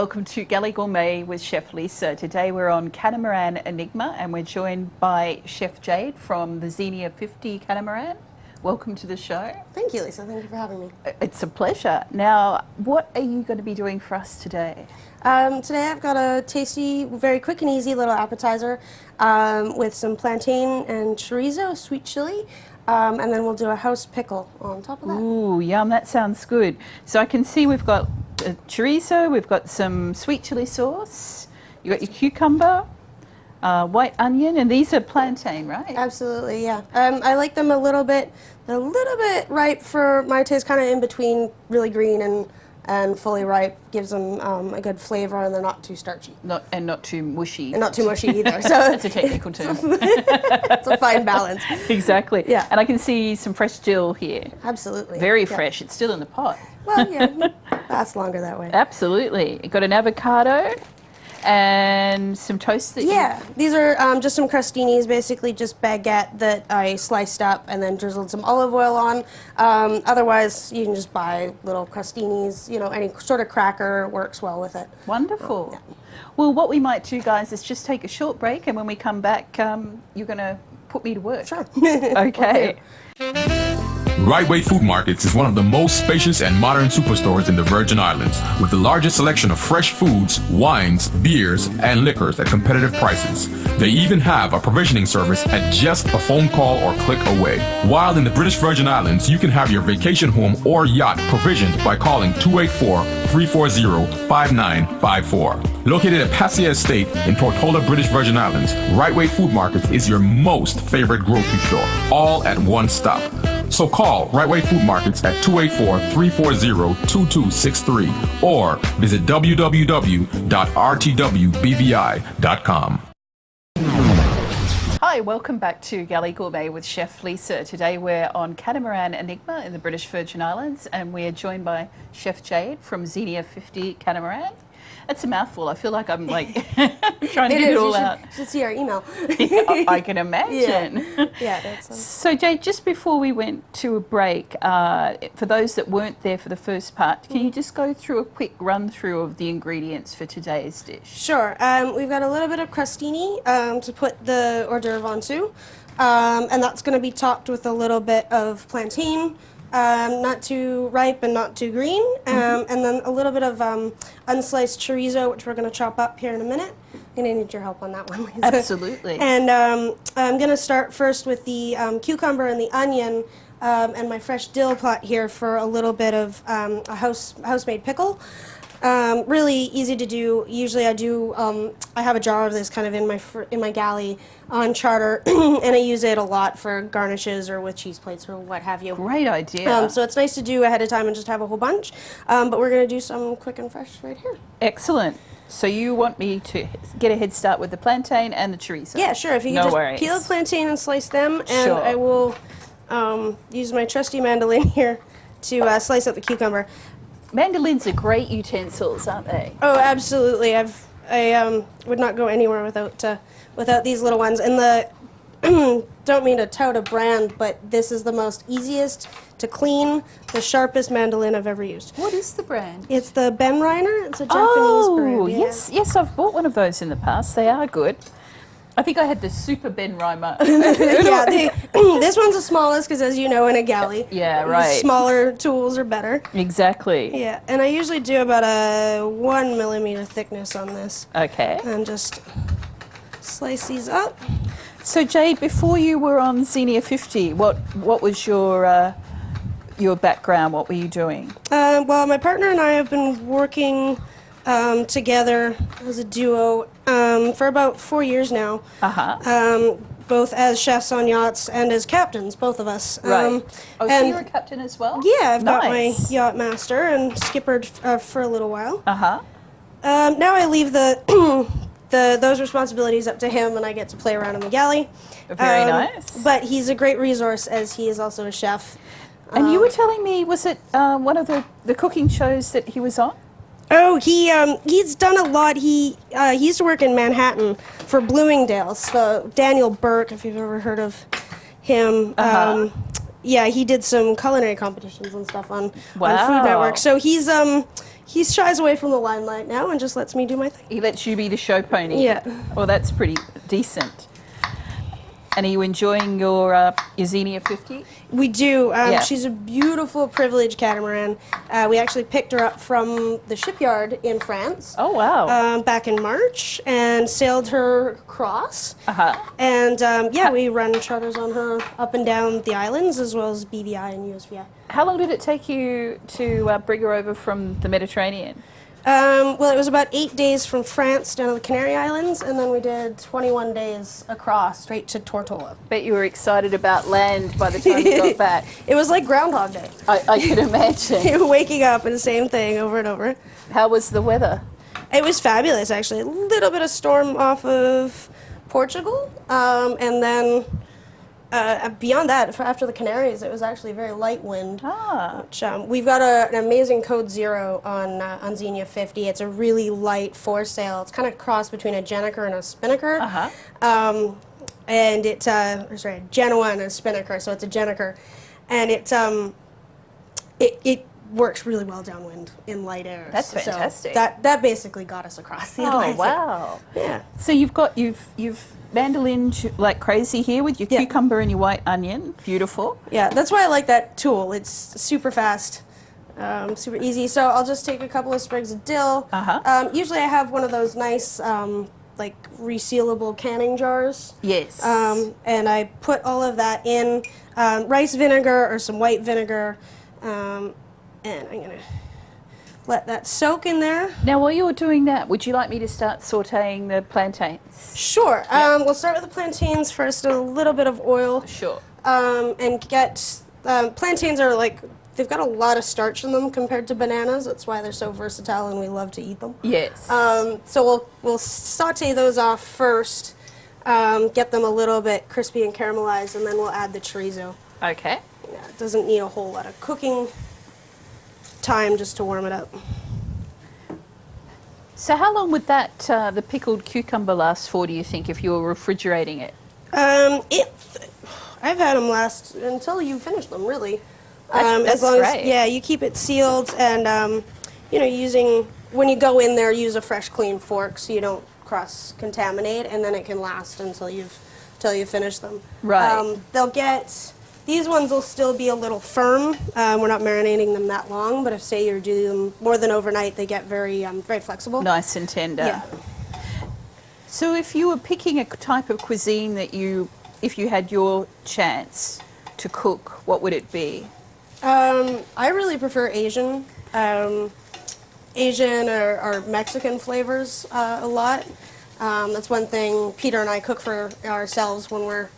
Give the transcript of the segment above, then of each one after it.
welcome to Galley Gourmet with Chef Lisa. Today we're on Catamaran Enigma and we're joined by Chef Jade from the Xenia 50 Catamaran. Welcome to the show. Thank you, Lisa. Thank you for having me. It's a pleasure. Now, what are you going to be doing for us today? Today I've got a tasty, very quick and easy little appetizer with some plantain and chorizo, sweet chili, and then we'll do a house pickle on top of that. Ooh, yum, that sounds good. So I can see we've got chorizo, we've got some sweet chili sauce, you've got your cucumber, white onion, and these are plantain, right? Absolutely, yeah. I like them a little bit ripe for my taste, kind of in between really green and fully ripe. Gives them a good flavor, and they're not too starchy. Not too mushy. And not too mushy either. So that's a technical term. It's a fine balance. Exactly. Yeah. And I can see some fresh dill here. Absolutely. Very fresh. It's still in the pot. Well, yeah, lasts longer that way. Absolutely. You've got an avocado and some toast that these are just some crostinis, basically just baguette that I sliced up and then drizzled some olive oil on. Otherwise, you can just buy little crostinis, you know, any sort of cracker works well with it. Wonderful. Yeah. Well, what we might do, guys, is just take a short break, and when we come back, you're going to put me to work. Sure. Okay. Right Way Food Markets is one of the most spacious and modern superstores in the Virgin Islands, with the largest selection of fresh foods, wines, beers, and liquors at competitive prices. They even have a provisioning service at just a phone call or click away. While in the British Virgin Islands, you can have your vacation home or yacht provisioned by calling 284-340-5954. Located at Passia Estate in Tortola, British Virgin Islands, Right Way Food Markets is your most favorite grocery store, all at one stop. So call Right Way Food Markets at 284-340-2263 or visit www.rtwbvi.com. Hi, welcome back to Galley Gourmet with Chef Lisa. Today we're on Catamaran Enigma in the British Virgin Islands, and we're joined by Chef Jade from Xenia 50 Catamaran. That's a mouthful. I feel like I'm like trying to get it all out. You should see our email. Yeah, I can imagine. Yeah, that's So Jade, just before we went to a break, for those that weren't there for the first part, can you just go through a quick run through of the ingredients for today's dish? Sure. We've got a little bit of crostini to put the hors d'oeuvre onto, and that's going to be topped with a little bit of plantain. Not too ripe and not too green, and then a little bit of unsliced chorizo, which we're going to chop up here in a minute. I'm going to need your help on that one, Lisa. Absolutely. And I'm going to start first with the cucumber and the onion and my fresh dill pot here for a little bit of a house-made pickle. Really easy to do. Usually I have a jar of this kind of in my galley on charter, and I use it a lot for garnishes or with cheese plates or what have you. Great idea. So it's nice to do ahead of time and just have a whole bunch. But we're going to do some quick and fresh right here. Excellent. So you want me to get a head start with the plantain and the chorizo? Yeah, sure. If you can just peel the plantain and slice them, and I will use my trusty mandolin here to slice up the cucumber. Mandolins are great utensils, aren't they? Oh, absolutely. I would not go anywhere without these little ones. And don't mean to tout a brand, but this is the most easiest to clean, the sharpest mandolin I've ever used. What is the brand? It's the Ben Reiner. It's a Japanese brand. Oh, yes, I've bought one of those in the past. They are good. I think I had the super Ben Reimer. Yeah, this one's the smallest because, as you know, in a galley, smaller tools are better. Exactly. Yeah, and I usually do about a 1 millimeter thickness on this. Okay. And just slice these up. So Jade, before you were on Xenia 50, what was your background? What were you doing? Well, my partner and I have been working together as a duo for about 4 years now. Both as chefs on yachts and as captains, both of us. Right. So you're a captain as well? Yeah, I've got my yacht master and skippered for a little while. Now I leave those responsibilities up to him, and I get to play around in the galley. Very nice. But he's a great resource, as he is also a chef. And you were telling me, was it one of the cooking shows that he was on? Oh, he's done a lot. He used to work in Manhattan for Bloomingdale's. So Daniel Burke, if you've ever heard of him. Yeah, he did some culinary competitions and stuff on Food Network. So he's he shies away from the limelight now and just lets me do my thing. He lets you be the show pony. Yeah. Well, that's pretty decent. And are you enjoying your Xenia 50? We do. Yeah. She's a beautiful, privileged catamaran. We actually picked her up from the shipyard in France. Oh, wow. Back in March and sailed her across. Uh-huh. And yeah, we run charters on her up and down the islands as well as BVI and USVI. How long did it take you to bring her over from the Mediterranean? Well, it was about 8 days from France down to the Canary Islands, and then we did 21 days across straight to Tortola. Bet you were excited about land by the time you got back. It was like Groundhog Day. I could imagine. You were waking up and the same thing over and over. How was the weather? It was fabulous, actually. A little bit of storm off of Portugal, and then beyond that, after the Canaries, it was actually very light wind. Ah. Which, we've got an amazing Code Zero on Xenia 50. It's a really light foresail. It's kind of a cross between a Gennaker and a Spinnaker. Uh-huh. And it's sorry, Genoa and a Spinnaker, so it's a Gennaker, and it works really well downwind in light air. That's fantastic. So that basically got us across the Atlantic. Oh, wow. Yeah. So you've mandolined like crazy here with your Yeah. cucumber and your white onion. Beautiful. Yeah, that's why I like that tool. It's super fast, super easy. So I'll just take a couple of sprigs of dill. Uh-huh. Usually I have one of those nice like resealable canning jars. Yes. And I put all of that in rice vinegar or some white vinegar, and I'm gonna let that soak in there. Now, while you're doing that, would you like me to start sautéing the plantains? Sure. We'll start with the plantains first, a little bit of oil. Sure. And get plantains are like they've got a lot of starch in them compared to bananas. That's why they're so versatile and we love to eat them. Yes. So we'll saute those off first, get them a little bit crispy and caramelized, and then we'll add the chorizo. Okay. Yeah, it doesn't need a whole lot of cooking time just to warm it up. So how long would that the pickled cucumber last for, do you think, if you were refrigerating it? I've had them last until you finish them, really. That's as long great. as yeah, you keep it sealed, and you know, when you go in there, use a fresh, clean fork so you don't cross-contaminate, and then it can last until you finish them. Right. These ones will still be a little firm. We're not marinating them that long, but if say you're doing them more than overnight, they get very flexible. Nice and tender. Yeah. So if you were picking a type of cuisine that if you had your chance to cook, what would it be? I really prefer Asian. Asian or Mexican flavors a lot. That's one thing Peter and I cook for ourselves when we're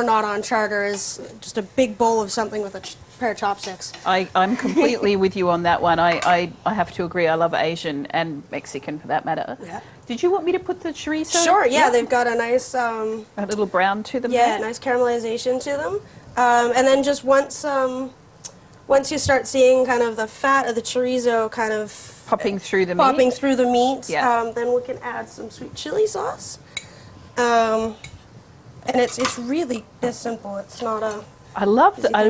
not on charter, is just a big bowl of something with a pair of chopsticks. I'm completely with you on that one. I have to agree. I love Asian and Mexican for that matter. Yeah. Did you want me to put the chorizo? Sure, yeah, they've got a nice a little brown to them. yeah, there? nice caramelization to them. And then just once you start seeing kind of the fat of the chorizo kind of Popping through the popping meat. through the meat, Yeah. then we can add some sweet chili sauce. And it's really this simple. It's not a I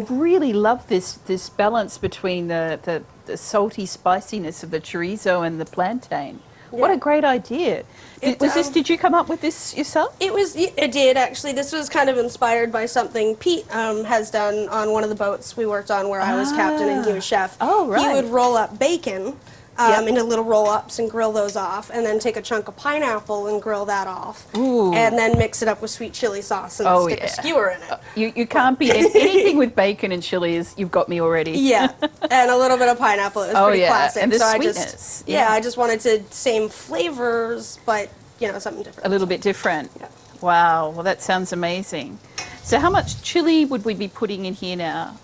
really love this balance between the salty spiciness of the chorizo and the plantain. What a Yeah. great idea. Did you come up with this yourself? It did actually. This was kind of inspired by something Pete has done on one of the boats we worked on where I was captain and he was chef. Oh, right. He would roll up bacon Yep. into little roll-ups and grill those off, and then take a chunk of pineapple and grill that off. Ooh. And then mix it up with sweet chili sauce and stick a skewer in it. You can't beat anything with bacon and chili. You've got me already. Yeah, and a little bit of pineapple. It was Oh, pretty yeah, classic. and the so sweetness, yeah, yeah. I just wanted to same flavors, but something different. A little bit different. Yeah. Wow. Well, that sounds amazing. So how much chili would we be putting in here now?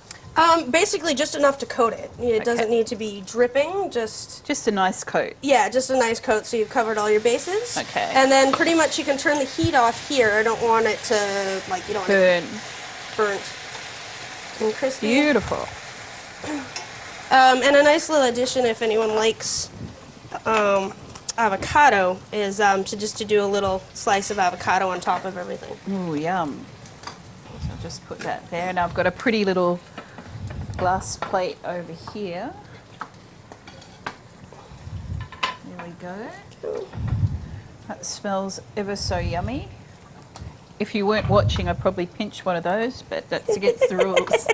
Basically just enough to coat it. It doesn't need to be dripping, just Just a nice coat. just a nice coat so you've covered all your bases. Okay. And then pretty much you can turn the heat off here. I don't want it to, you don't want Burn. it burnt and crispy. Beautiful. And a nice little addition if anyone likes avocado is to do a little slice of avocado on top of everything. Ooh, yum. So I'll just put that there. And I've got a pretty little glass plate over here. go. That smells ever so yummy. If you weren't watching, I'd probably pinch one of those, but that's against the rules.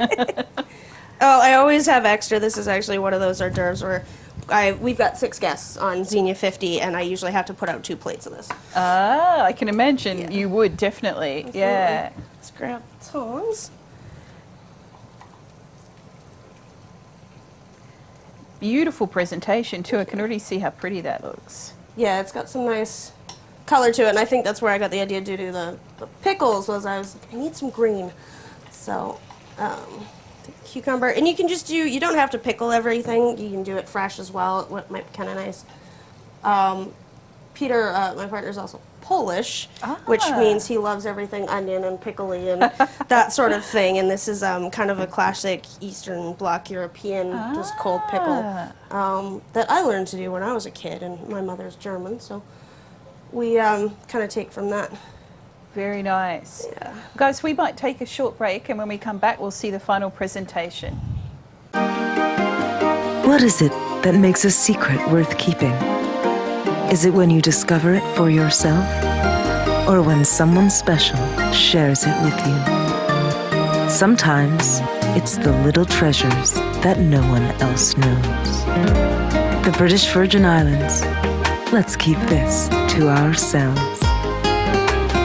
Oh, I always have extra. This is actually one of those hors d'oeuvres where we've got 6 guests on Xenia 50, and I usually have to put out 2 plates of this. Ah, I can imagine Yeah. you would, definitely. Absolutely. Yeah. Let's grab the tongs. Beautiful presentation too. I can already see how pretty that looks. Yeah, it's got some nice color to it, and I think that's where I got the idea to do the pickles. Was I was like, I need some green, so the cucumber, and you can just do. You don't have to pickle everything. You can do it fresh as well. What might be kind of nice. Peter, my partner, is also Polish, which means he loves everything onion and pickly and that sort of thing. And this is kind of a classic Eastern Bloc European, just cold pickle that I learned to do when I was a kid, and my mother's German, so we kind of take from that. Very nice. Yeah. Guys, we might take a short break, and when we come back, we'll see the final presentation. What is it that makes a secret worth keeping? Is it when you discover it for yourself? Or when someone special shares it with you? Sometimes it's the little treasures that no one else knows. The British Virgin Islands. Let's keep this to ourselves.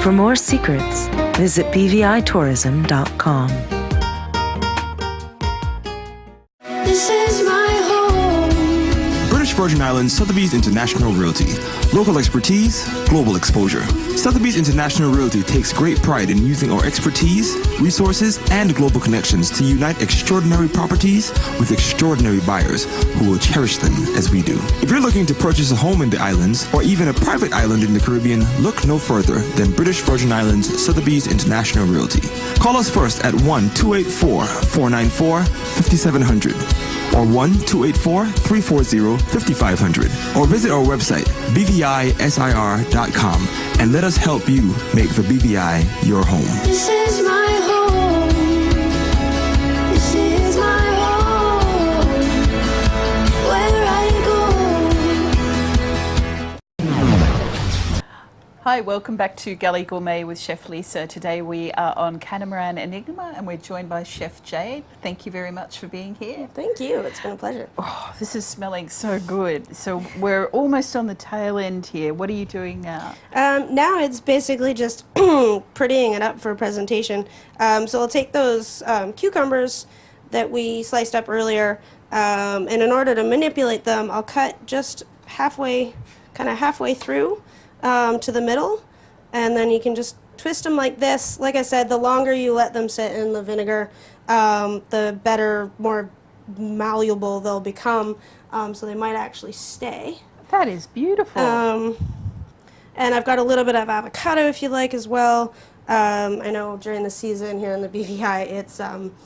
For more secrets, visit bvitourism.com. This is my home. British Virgin Islands Sotheby's International Realty. Local expertise, global exposure. Sotheby's International Realty takes great pride in using our expertise, resources, and global connections to unite extraordinary properties with extraordinary buyers who will cherish them as we do. If you're looking to purchase a home in the islands or even a private island in the Caribbean, look no further than British Virgin Islands Sotheby's International Realty. Call us first at 1-284-494-5700 or 1-284-340-5500 or visit our website bvisir.com and let us help you make the BVI your home. This is my home. This is my home. Where I go. Hi, welcome back to Galley Gourmet with Chef Lisa. Today we are on Catamaran Enigma, and we're joined by Chef Jade. Thank you very much for being here. Thank you. It's been a pleasure. Oh, this is smelling so good. So we're almost on the tail end here. What are you doing now? Now it's basically just prettying it up for a presentation. So I'll take those cucumbers that we sliced up earlier, and in order to manipulate them, I'll cut just halfway through to the middle, and then you can just twist them like this. Like I said, the longer you let them sit in the vinegar, the better, more malleable they'll become, so they might actually stay. That is beautiful. And I've got a little bit of avocado if you like as well. I know during the season here in the BVI, it's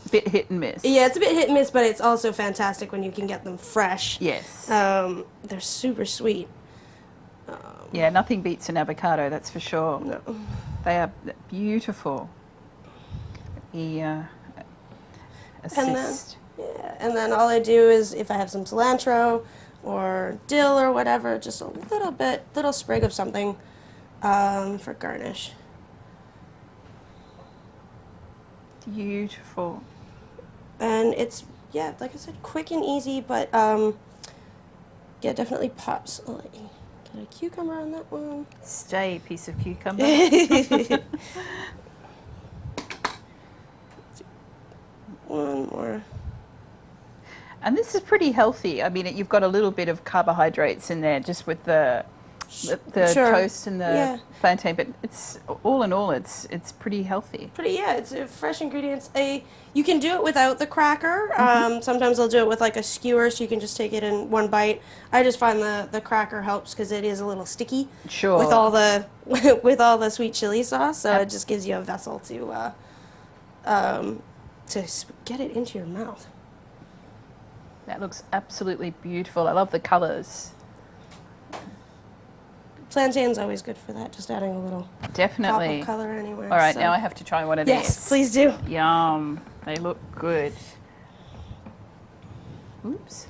Bit hit and miss. yeah, it's a bit hit and miss, but it's also fantastic when you can get them fresh. Yes. They're super sweet. Yeah, nothing beats an avocado, that's for sure. No. They are beautiful. Assist. And then all I do is, if I have some cilantro or dill or whatever, just a little sprig of something for garnish. Beautiful. And it's, yeah, like I said, quick and easy, but yeah, definitely pops. I'll let you get a cucumber on that one. Stay, piece of cucumber. One more. And this is pretty healthy. I mean, you've got a little bit of carbohydrates in there just with the Sure. toast and the Yeah. plantain, but it's all in all, it's pretty healthy. It's fresh ingredients. You can do it without the cracker. Sometimes I'll do it with like a skewer, so you can just take it in one bite. I just find the cracker helps because it is a little sticky. Sure. With all the with all the sweet chili sauce, so it just gives you a vessel to get it into your mouth. That looks absolutely beautiful. I love the colors. Plantain's always good for that. Just adding a little Definitely. pop of color anywhere. All right, so. now I have to try one of these. Yes, please do. Yum. They look good. Oops.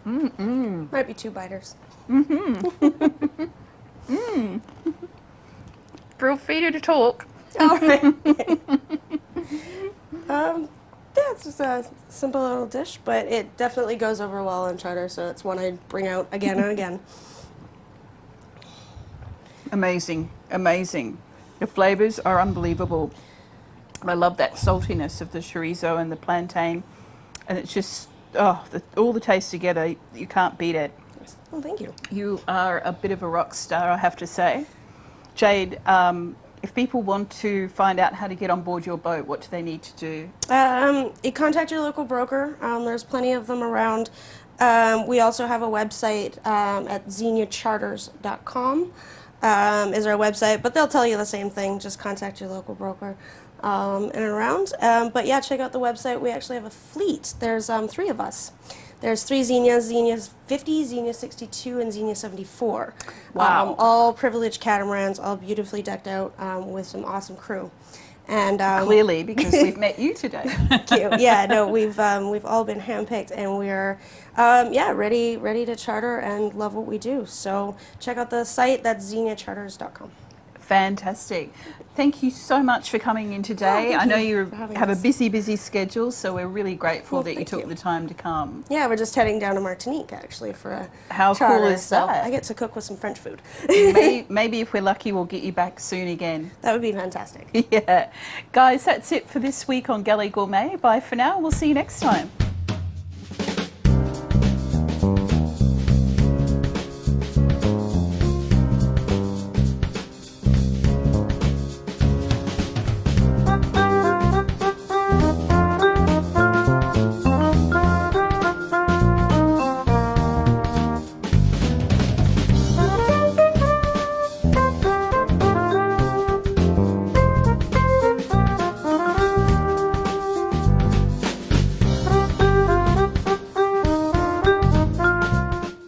Might be 2 biters. Girl, feeder to talk. All right. Yeah, it's just a simple little dish, but it definitely goes over well on charter, so it's one I bring out again and again. Amazing, amazing. The flavors are unbelievable. I love that saltiness of the chorizo and the plantain, and it's just all the taste together. You can't beat it. Well, thank you. You are a bit of a rock star, I have to say. Jade, if people want to find out how to get on board your boat, what do they need to do? You contact your local broker. There's plenty of them around. We also have a website at xeniacharters.com is our website, but they'll tell you the same thing. Just contact your local broker and around. But yeah, check out the website. We actually have a fleet. There's 3 of us. There's 3 Xenias, Xenia 50, Xenia 62, and Xenia 74. Wow. All privileged catamarans, all beautifully decked out with some awesome crew. And Clearly, because we've met you today. thank you. Yeah, no, we've all been handpicked, and we're ready to charter and love what we do. So check out the site. That's xeniacharters.com. Fantastic. Thank you so much for coming in today. thank I know you you for having have a us. busy schedule, so we're really grateful Well, that you thank took you. the time to come. Yeah, we're just heading down to Martinique actually for a How cool charter, is so that? I get to cook with some French food. Maybe if we're lucky, we'll get you back soon again. That would be fantastic. Yeah. Guys, that's it for this week on Galley Gourmet. Bye for now. We'll see you next time.